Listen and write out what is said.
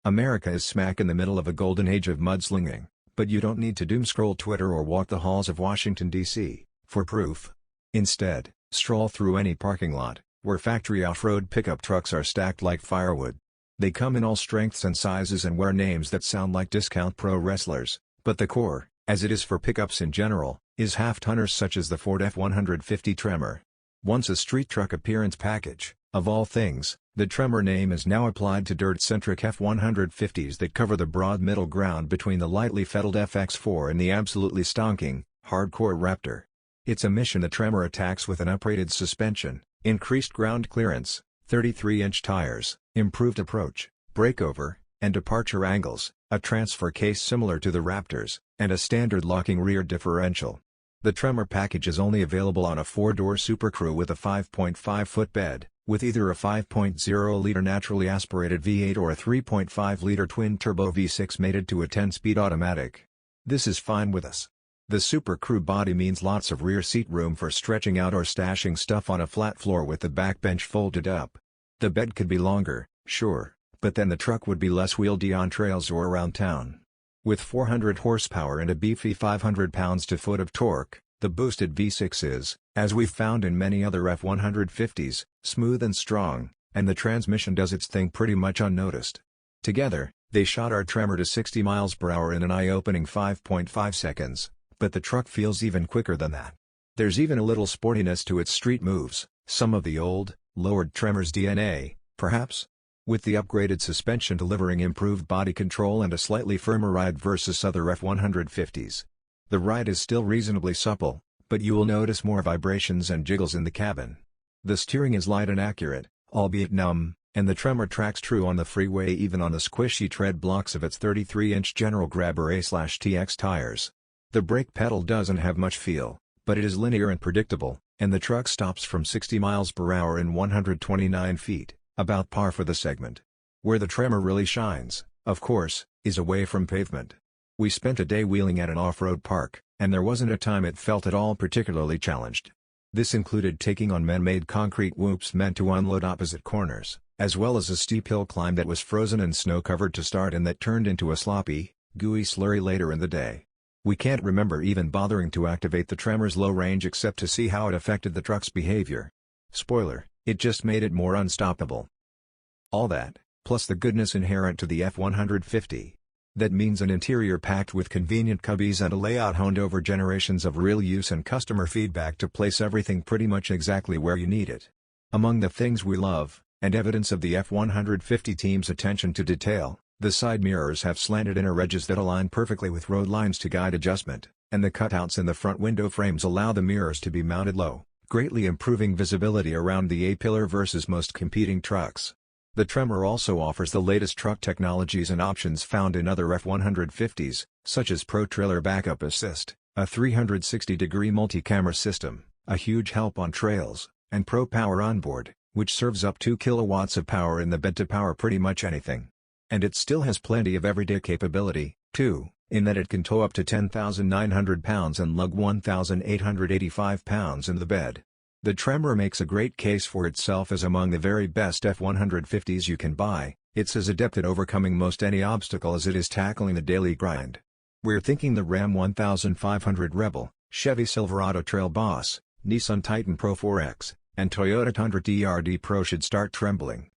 America is smack in the middle of a golden age of mudslinging, but you don't need to doomscroll Twitter or walk the halls of Washington, D.C., for proof. Instead, stroll through any parking lot, where factory off-road pickup trucks are stacked like firewood. They come in all strengths and sizes and wear names that sound like discount pro wrestlers, but the core, as it is for pickups in general, is half-tonners such as the Ford F-150 Tremor. Once a street truck appearance package, of all things, the Tremor name is now applied to dirt-centric F-150s that cover the broad middle ground between the lightly fettled FX4 and the absolutely stonking, hardcore Raptor. It's a mission the Tremor attacks with an uprated suspension, increased ground clearance, 33-inch tires, improved approach, breakover, and departure angles, a transfer case similar to the Raptor's, and a standard locking rear differential. The Tremor package is only available on a 4-door Super Crew with a 5.5-foot bed, with either a 5.0-liter naturally aspirated V8 or a 3.5-liter twin-turbo V6 mated to a 10-speed automatic. This is fine with us. The Super Crew body means lots of rear seat room for stretching out or stashing stuff on a flat floor with the back bench folded up. The bed could be longer, sure, but then the truck would be less wieldy on trails or around town. With 400 horsepower and a beefy 500 pounds-to-foot of torque, the boosted V6 is, as we've found in many other F-150s, smooth and strong, and the transmission does its thing pretty much unnoticed. Together, they shot our Tremor to 60 miles per hour in an eye-opening 5.5 seconds, but the truck feels even quicker than that. There's even a little sportiness to its street moves, some of the old, lowered Tremor's DNA, perhaps? With the upgraded suspension delivering improved body control and a slightly firmer ride versus other F-150s. The ride is still reasonably supple, but you will notice more vibrations and jiggles in the cabin. The steering is light and accurate, albeit numb, and the Tremor tracks true on the freeway even on the squishy tread blocks of its 33-inch General Grabber A/TX tires. The brake pedal doesn't have much feel, but it is linear and predictable, and the truck stops from 60 miles per hour in 129 feet, about par for the segment. Where the Tremor really shines, of course, is away from pavement. We spent a day wheeling at an off-road park, and there wasn't a time it felt at all particularly challenged. This included taking on man-made concrete whoops meant to unload opposite corners, as well as a steep hill climb that was frozen and snow-covered to start and that turned into a sloppy, gooey slurry later in the day. We can't remember even bothering to activate the Tremor's low range except to see how it affected the truck's behavior. Spoiler, it just made it more unstoppable. All that, plus the goodness inherent to the F-150. That means an interior packed with convenient cubbies and a layout honed over generations of real use and customer feedback to place everything pretty much exactly where you need it. Among the things we love, and evidence of the F-150 team's attention to detail, the side mirrors have slanted inner edges that align perfectly with road lines to guide adjustment, and the cutouts in the front window frames allow the mirrors to be mounted low, greatly improving visibility around the A-pillar versus most competing trucks. The Tremor also offers the latest truck technologies and options found in other F-150s, such as Pro Trailer Backup Assist, a 360-degree multi-camera system, a huge help on trails, and Pro Power Onboard, which serves up 2 kilowatts of power in the bed to power pretty much anything. And it still has plenty of everyday capability, too, in that it can tow up to 10,900 pounds and lug 1,885 pounds in the bed. The Tremor makes a great case for itself as among the very best F-150s you can buy. It's as adept at overcoming most any obstacle as it is tackling the daily grind. We're thinking the Ram 1500 Rebel, Chevy Silverado Trail Boss, Nissan Titan Pro 4X, and Toyota Tundra TRD Pro should start trembling.